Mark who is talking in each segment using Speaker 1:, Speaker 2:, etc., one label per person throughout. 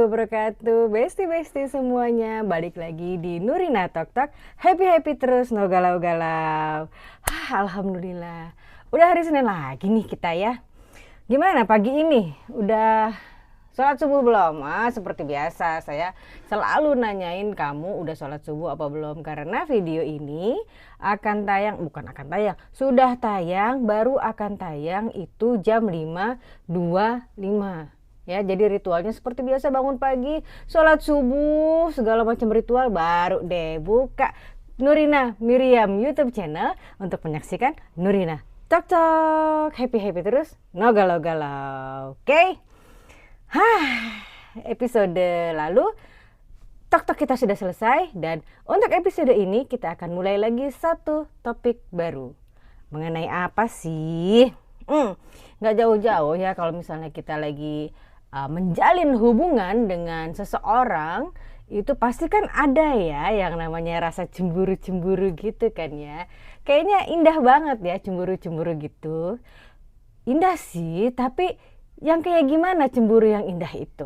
Speaker 1: wabarakatuh. Besti-besti semuanya, balik lagi di Nurina Tok Tok. Happy terus, no galau-galau. Alhamdulillah, udah hari Senin lagi nih kita ya. Gimana pagi ini? Udah sholat subuh belum? Seperti biasa saya selalu nanyain kamu udah sholat subuh apa belum. Karena video ini akan tayang, sudah tayang, baru akan tayang itu jam 5.25. Ya, jadi ritualnya seperti biasa, bangun pagi, sholat subuh, segala macam ritual, baru deh buka Nurina Miriam YouTube channel untuk menyaksikan Nurina Tok Tok. Happy terus, no galau-galau. Oke? Episode lalu Tok Tok kita sudah selesai, dan untuk episode ini kita akan mulai lagi satu topik baru. Mengenai apa sih? Nggak jauh-jauh ya, kalau misalnya kita lagi menjalin hubungan dengan seseorang, itu pasti kan ada ya yang namanya rasa cemburu-cemburu gitu kan ya. Kayaknya indah banget ya cemburu-cemburu gitu. Indah sih, tapi yang kayak gimana cemburu yang indah itu?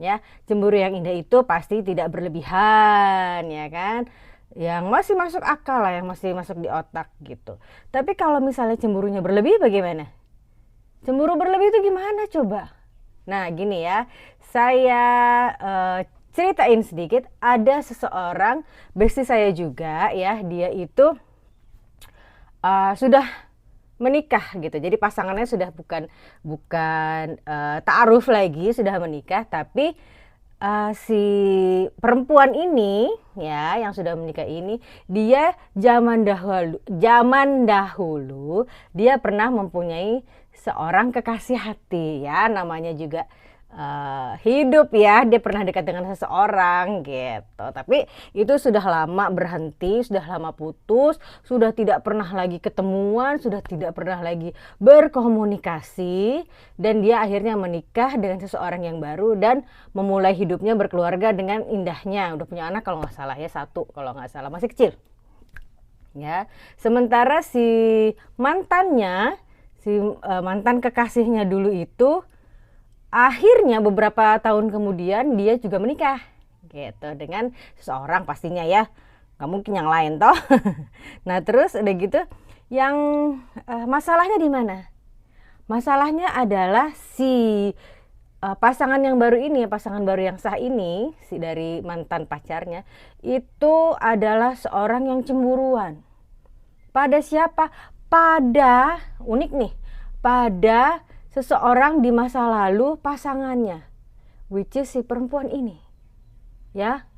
Speaker 1: Ya, cemburu yang indah itu pasti tidak berlebihan ya kan. Yang masih masuk akal lah, yang masih masuk di otak gitu. Tapi kalau misalnya cemburunya berlebih bagaimana? Cemburu berlebih itu gimana coba? Nah gini ya, saya ceritain sedikit. Ada seseorang besti saya juga ya, dia itu sudah menikah gitu. Jadi pasangannya sudah bukan ta'aruf lagi, sudah menikah. Tapi si perempuan ini ya, yang sudah menikah ini, dia zaman dahulu dia pernah mempunyai seorang kekasih hati ya, namanya juga hidup ya, dia pernah dekat dengan seseorang gitu. Tapi itu sudah lama berhenti, sudah lama putus, sudah tidak pernah lagi ketemuan, sudah tidak pernah lagi berkomunikasi, dan dia akhirnya menikah dengan seseorang yang baru dan memulai hidupnya berkeluarga dengan indahnya. Udah punya anak kalau nggak salah ya, 1 kalau nggak salah, masih kecil ya. Sementara si mantan kekasihnya dulu itu akhirnya beberapa tahun kemudian dia juga menikah gitu dengan seseorang pastinya ya, nggak mungkin yang lain toh. Nah terus udah gitu, yang masalahnya di mana? Masalahnya adalah si pasangan yang baru ini, pasangan baru yang sah ini, si dari mantan pacarnya itu adalah seorang yang cemburuan. Pada siapa? Pada, unik nih, pada seseorang di masa lalu pasangannya, which is si perempuan ini ya.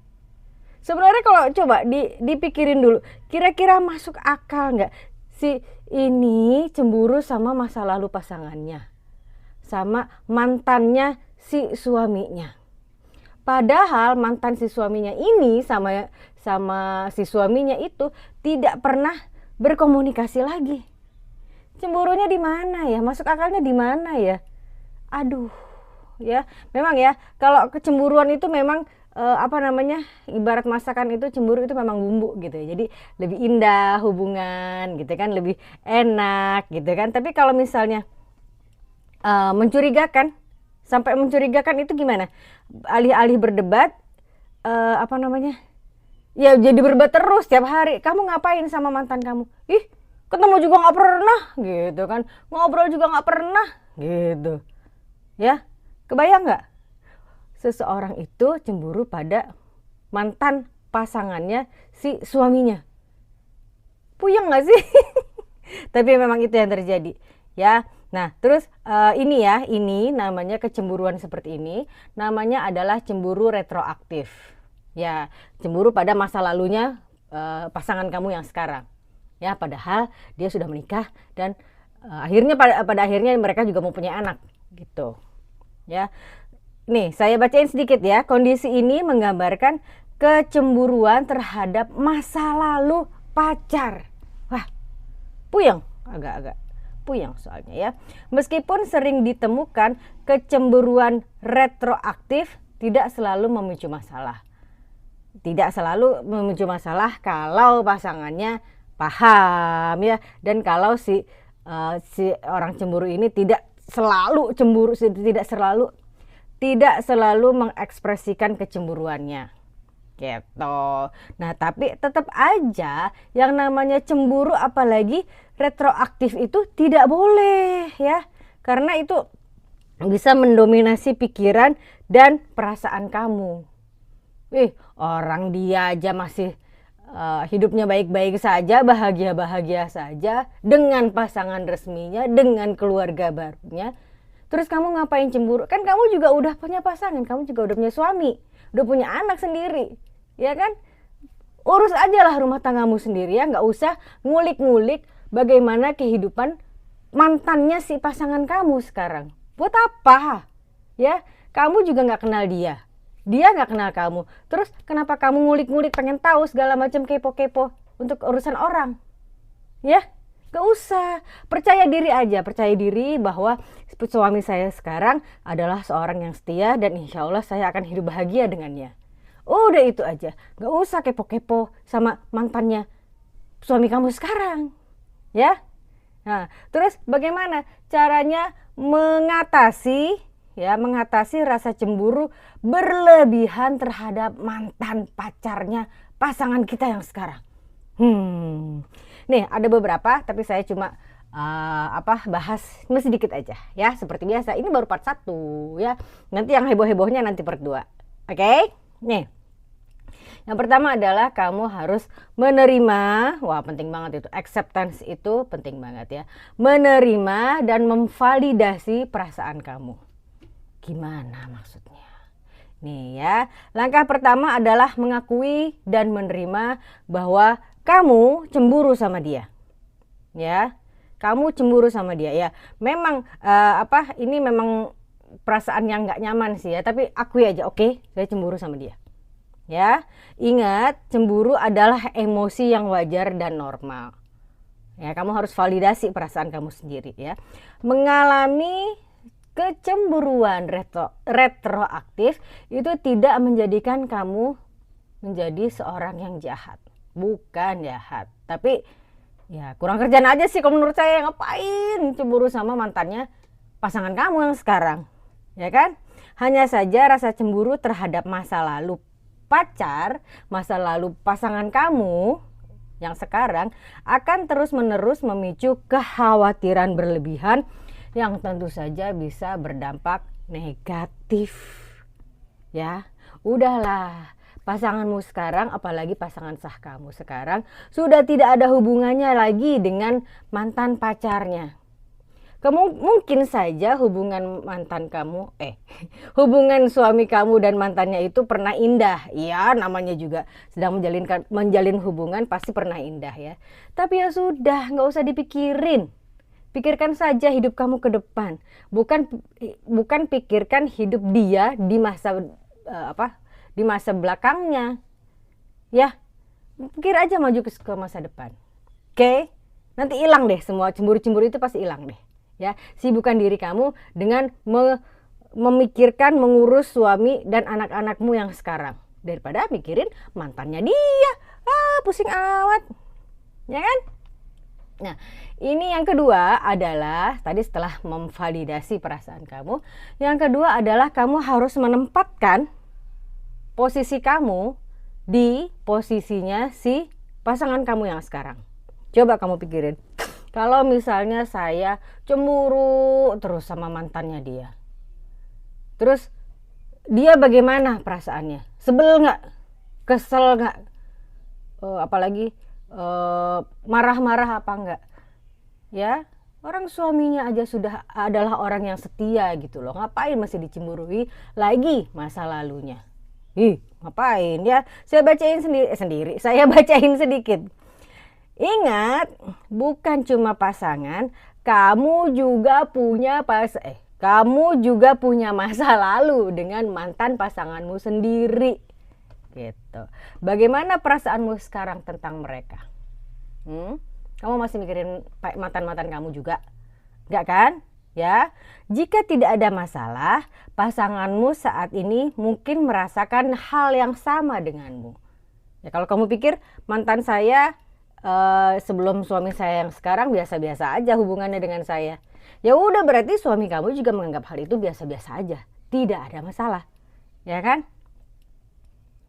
Speaker 1: Sebenarnya kalau coba dipikirin dulu, kira-kira masuk akal nggak si ini cemburu sama masa lalu pasangannya, sama mantannya si suaminya. Padahal mantan si suaminya ini sama si suaminya itu tidak pernah berkomunikasi lagi. Cemburunya di mana ya? Masuk akalnya di mana ya? Aduh, ya memang ya. Kalau kecemburuan itu memang ibarat masakan itu, cemburu itu memang bumbu gitu ya. Jadi lebih indah hubungan gitu kan, lebih enak gitu kan. Tapi kalau misalnya mencurigakan, sampai mencurigakan itu gimana? Alih-alih berdebat, ya jadi berdebat terus tiap hari. Kamu ngapain sama mantan kamu? Ih, ketemu juga nggak pernah gitu kan, ngobrol juga nggak pernah gitu ya. Kebayang nggak seseorang itu cemburu pada mantan pasangannya si suaminya? Puyeng nggak sih? Tapi memang itu yang terjadi ya. Nah terus ini namanya kecemburuan seperti ini, namanya adalah cemburu retroaktif ya. Cemburu pada masa lalunya pasangan kamu yang sekarang ya, padahal dia sudah menikah dan akhirnya pada akhirnya mereka juga mempunyai anak gitu ya. Nih saya bacain sedikit ya. Kondisi ini menggambarkan kecemburuan terhadap masa lalu pacar. Wah, puyeng, agak puyeng soalnya ya. Meskipun sering ditemukan, kecemburuan retroaktif tidak selalu memicu masalah. Tidak selalu memicu masalah kalau pasangannya paham ya, dan kalau si orang cemburu ini tidak selalu cemburu, tidak selalu tidak selalu mengekspresikan kecemburuannya. Gitu. Nah, tapi tetap aja yang namanya cemburu apalagi retroaktif itu tidak boleh ya. Karena itu bisa mendominasi pikiran dan perasaan kamu. Orang dia aja masih hidupnya baik-baik saja, bahagia-bahagia saja dengan pasangan resminya, dengan keluarga barunya. Terus kamu ngapain cemburu? Kan kamu juga udah punya pasangan, kamu juga udah punya suami, udah punya anak sendiri, ya kan? Urus aja lah rumah tanggamu sendiri ya, nggak usah ngulik-ngulik bagaimana kehidupan mantannya si pasangan kamu sekarang. Buat apa? Ya, kamu juga nggak kenal dia. Dia nggak kenal kamu. Terus kenapa kamu ngulik-ngulik pengen tahu segala macam kepo-kepo untuk urusan orang? Ya, gak usah. Percaya diri aja. Percaya diri bahwa suami saya sekarang adalah seorang yang setia dan insya Allah saya akan hidup bahagia dengannya. Udah itu aja. Gak usah kepo-kepo sama mantannya suami kamu sekarang. Ya. Nah, terus bagaimana caranya mengatasi rasa cemburu berlebihan terhadap mantan pacarnya pasangan kita yang sekarang. Nih ada beberapa, tapi saya cuma bahas sedikit aja ya, seperti biasa. Ini baru part 1 ya. Nanti yang heboh-hebohnya nanti part 2. Oke? Nih. Yang pertama adalah kamu harus menerima, wah penting banget itu, acceptance itu penting banget ya. Menerima dan memvalidasi perasaan kamu. Gimana maksudnya? Nih ya, langkah pertama adalah mengakui dan menerima bahwa kamu cemburu sama dia. Ya, kamu cemburu sama dia ya. Memang ini memang perasaan yang nggak nyaman sih ya, tapi akui aja, oke, saya cemburu sama dia. Ya, ingat cemburu adalah emosi yang wajar dan normal. Ya, kamu harus validasi perasaan kamu sendiri ya. Mengalami kecemburuan retroaktif itu tidak menjadikan kamu menjadi seorang yang jahat. Bukan jahat, tapi ya kurang kerjaan aja sih kalau menurut saya. Ngapain cemburu sama mantannya pasangan kamu yang sekarang, ya kan? Hanya saja rasa cemburu terhadap masa lalu pacar, masa lalu pasangan kamu yang sekarang akan terus-menerus memicu kekhawatiran berlebihan yang tentu saja bisa berdampak negatif. Ya, udahlah. Pasanganmu sekarang, apalagi pasangan sah kamu sekarang, sudah tidak ada hubungannya lagi dengan mantan pacarnya. Mungkin saja hubungan hubungan suami kamu dan mantannya itu pernah indah. Iya, namanya juga sedang menjalin hubungan pasti pernah indah ya. Tapi ya sudah, nggak usah dipikirin. Pikirkan saja hidup kamu ke depan. Bukan pikirkan hidup dia di masa belakangnya. Ya, pikir aja maju ke masa depan. Oke? Nanti hilang deh semua cemburu-cemburu itu, pasti hilang deh. Ya, sibukkan diri kamu dengan memikirkan mengurus suami dan anak-anakmu yang sekarang daripada mikirin mantannya dia. Pusing amat. Ya kan? Nah, ini yang kedua adalah tadi setelah memvalidasi perasaan kamu, yang kedua adalah kamu harus menempatkan posisi kamu di posisinya si pasangan kamu yang sekarang. Coba kamu pikirin, kalau misalnya saya cemburu terus sama mantannya dia, terus dia bagaimana perasaannya? Sebel nggak? Kesel nggak? Apalagi marah-marah apa enggak? Ya, orang suaminya aja sudah adalah orang yang setia gitu loh. Ngapain masih dicemburui lagi masa lalunya? Ngapain ya? Saya bacain saya bacain sedikit. Ingat, bukan cuma pasangan, kamu juga punya masa lalu dengan mantan pasanganmu sendiri. Gitu. Bagaimana perasaanmu sekarang tentang mereka? Kamu masih mikirin mantan-mantan kamu juga? Enggak kan? Ya. Jika tidak ada masalah, pasanganmu saat ini mungkin merasakan hal yang sama denganmu. Ya, kalau kamu pikir mantan saya sebelum suami saya yang sekarang biasa-biasa aja hubungannya dengan saya, ya udah berarti suami kamu juga menganggap hal itu biasa-biasa aja. tidak ada masalah, ya kan?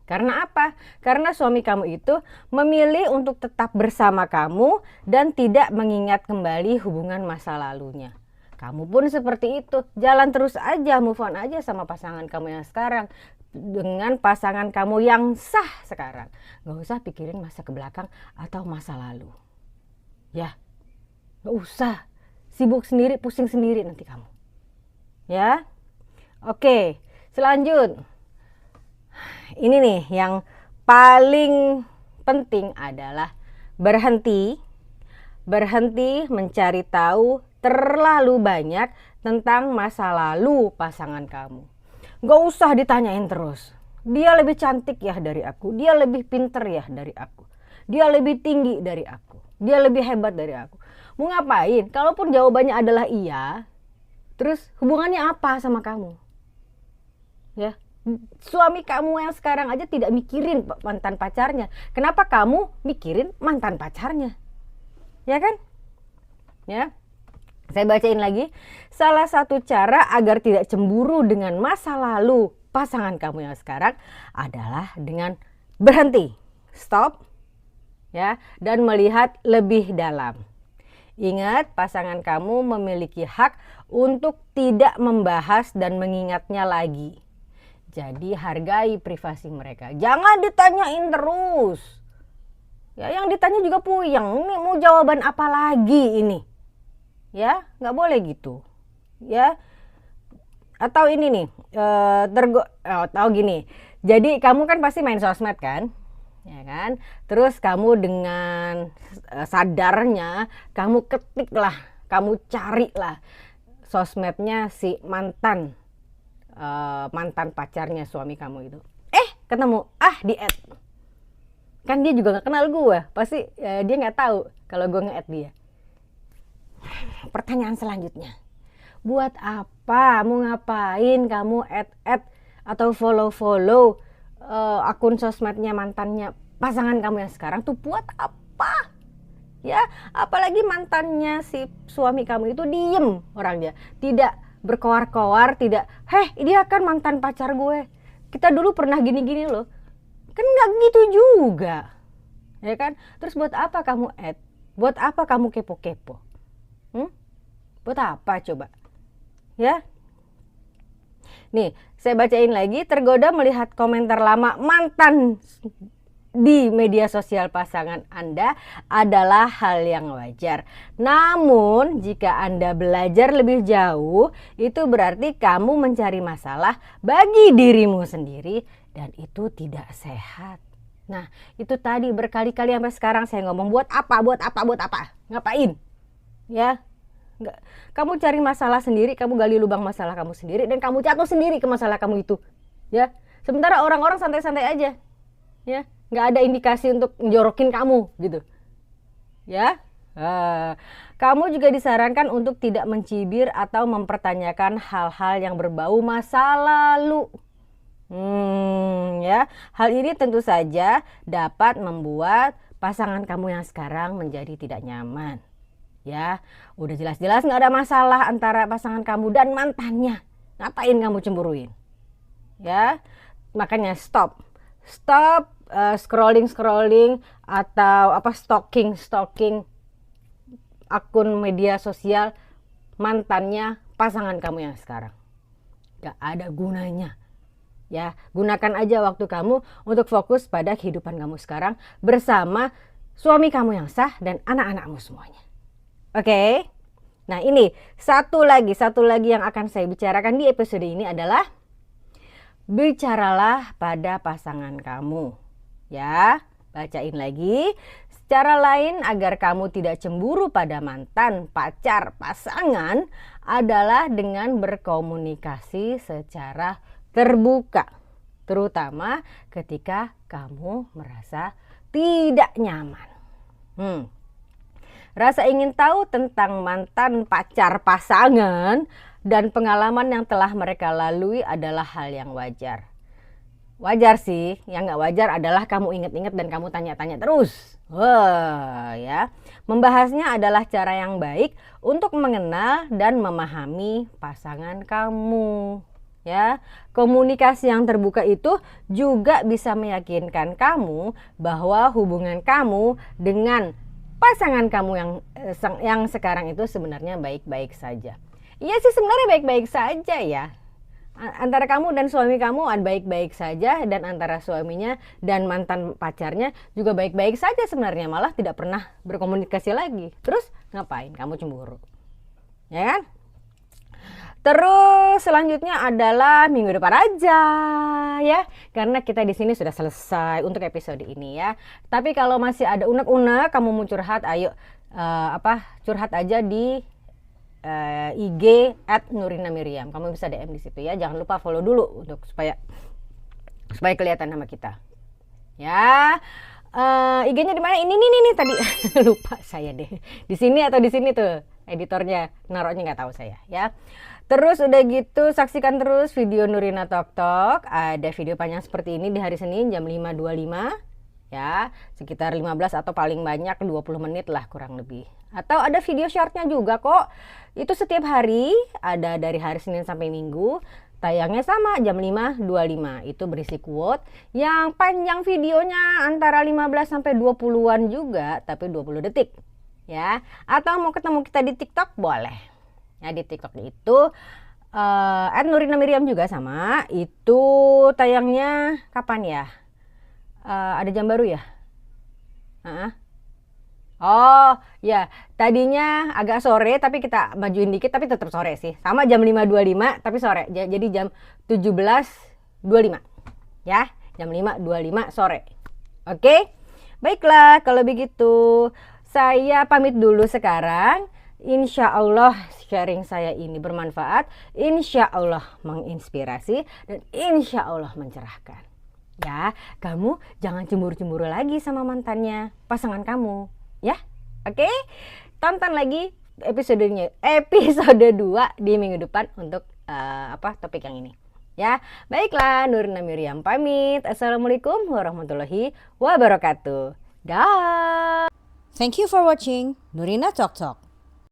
Speaker 1: Karena apa? Karena suami kamu itu memilih untuk tetap bersama kamu dan tidak mengingat kembali hubungan masa lalunya. Kamu pun seperti itu, jalan terus aja, move on aja sama pasangan kamu yang sekarang. Dengan pasangan kamu yang sah sekarang. Gak usah pikirin masa ke belakang atau masa lalu. Ya, gak usah. Sibuk sendiri, pusing sendiri nanti kamu. Ya, oke, selanjut. Ini nih yang paling penting adalah berhenti mencari tahu terlalu banyak tentang masa lalu pasangan kamu. Gak usah ditanyain terus. Dia lebih cantik ya dari aku, dia lebih pinter ya dari aku, dia lebih tinggi dari aku, dia lebih hebat dari aku. Mau ngapain? Kalaupun jawabannya adalah iya, terus hubungannya apa sama kamu? Ya. Suami kamu yang sekarang aja tidak mikirin mantan pacarnya. Kenapa kamu mikirin mantan pacarnya? Ya kan? Ya. Saya bacain lagi. Salah satu cara agar tidak cemburu dengan masa lalu pasangan kamu yang sekarang adalah dengan berhenti, stop, ya, dan melihat lebih dalam. Ingat, pasangan kamu memiliki hak untuk tidak membahas dan mengingatnya lagi. Jadi hargai privasi mereka. Jangan ditanyain terus. Ya, yang ditanya juga puyeng. Ini mau jawaban apa lagi ini? Ya, nggak boleh gitu. Ya, atau ini nih, tahu gini. Jadi kamu kan pasti main sosmed kan? Ya kan? Terus kamu dengan sadarnya, kamu ketik lah, kamu carilah sosmednya si mantan pacarnya suami kamu itu. Ketemu, di-add. Kan dia juga gak kenal gue, pasti dia gak tahu kalau gue nge-add dia. Pertanyaan selanjutnya, buat apa, mau ngapain kamu add atau follow akun sosmednya mantannya pasangan kamu yang sekarang tuh buat apa? Ya, apalagi mantannya si suami kamu itu diem orangnya, tidak berkoar-koar, tidak, dia kan mantan pacar gue, kita dulu pernah gini-gini loh. Kan nggak gitu juga, ya kan? Terus buat apa kamu add? Buat apa kamu kepo-kepo? Buat apa coba? Ya. Nih, saya bacain lagi. Tergoda melihat komentar lama mantan di media sosial pasangan Anda adalah hal yang wajar. Namun, jika Anda belajar lebih jauh, itu berarti kamu mencari masalah bagi dirimu sendiri dan itu tidak sehat. Nah, itu tadi berkali-kali sampai sekarang saya ngomong buat apa? Ngapain? Ya. Kamu cari masalah sendiri, kamu gali lubang masalah kamu sendiri dan kamu jatuh sendiri ke masalah kamu itu. Ya. Sementara orang-orang santai-santai aja. Ya. Nggak ada indikasi untuk njorokin kamu gitu ya. Kamu juga disarankan untuk tidak mencibir atau mempertanyakan hal-hal yang berbau masa lalu. Ya, hal ini tentu saja dapat membuat pasangan kamu yang sekarang menjadi tidak nyaman. Ya, udah jelas-jelas nggak ada masalah antara pasangan kamu dan mantannya. Ngapain kamu cemburuin? Ya, makanya stop scrolling atau stalking akun media sosial mantannya pasangan kamu yang sekarang. Gak ada gunanya. Ya, gunakan aja waktu kamu untuk fokus pada kehidupan kamu sekarang bersama suami kamu yang sah dan anak-anakmu semuanya. Oke. Nah, ini satu lagi yang akan saya bicarakan di episode ini adalah bicaralah pada pasangan kamu. Ya, bacain lagi. Cara lain agar kamu tidak cemburu pada mantan, pacar, pasangan adalah dengan berkomunikasi secara terbuka. Terutama ketika kamu merasa tidak nyaman. Rasa ingin tahu tentang mantan, pacar, pasangan dan pengalaman yang telah mereka lalui adalah hal yang wajar. Wajar sih, yang nggak wajar adalah kamu inget-inget dan kamu tanya-tanya terus. Ya. Membahasnya adalah cara yang baik untuk mengenal dan memahami pasangan kamu. Ya, komunikasi yang terbuka itu juga bisa meyakinkan kamu bahwa hubungan kamu dengan pasangan kamu yang sekarang itu sebenarnya baik-baik saja. Iya sih, sebenarnya baik-baik saja ya. Antara kamu dan suami kamu baik-baik saja, dan antara suaminya dan mantan pacarnya juga baik-baik saja sebenarnya, malah tidak pernah berkomunikasi lagi. Terus ngapain kamu cemburu? Ya kan? Terus selanjutnya adalah minggu depan aja ya, karena kita di sini sudah selesai untuk episode ini ya. Tapi kalau masih ada unek-unek kamu mau curhat, ayo curhat aja di IG @nurinamiriam. Kamu bisa DM di situ ya. Jangan lupa follow dulu untuk supaya kelihatan nama kita. Ya. IG-nya di mana? Ini tadi lupa saya deh. Di sini atau di sini tuh editornya naruhnya nggak tahu saya ya. Terus udah gitu saksikan terus video Nurina Talk Talk. Ada video panjang seperti ini di hari Senin jam 5.25 ya, sekitar 15 atau paling banyak 20 menit lah kurang lebih. Atau ada video shortnya juga kok. Itu setiap hari, ada dari hari Senin sampai Minggu. Tayangnya sama jam 5.25. Itu berisi quote yang panjang videonya antara 15 sampai 20-an juga, tapi 20 detik. Ya, atau mau ketemu kita di TikTok boleh. Ya, di TikTok itu @nurinamiriam juga sama. Itu tayangnya kapan ya? Ada jam baru ya? Oh ya, tadinya agak sore tapi kita majuin dikit, tapi tetap sore sih. Sama jam 5.25 tapi sore. Jadi jam 17.25 ya, jam 5.25 sore. Oke? Baiklah, kalau begitu saya pamit dulu sekarang. Insya Allah sharing saya ini bermanfaat, insya Allah menginspirasi, dan insya Allah mencerahkan. Ya, kamu jangan cemburu-cemburu lagi sama mantannya, pasangan kamu. Ya, oke? Tonton lagi episode 2 di minggu depan untuk topik yang ini. Ya, baiklah, Nurina Miriam pamit. Assalamualaikum warahmatullahi wabarakatuh. Dah. Thank you for watching Nurina Talk Talk.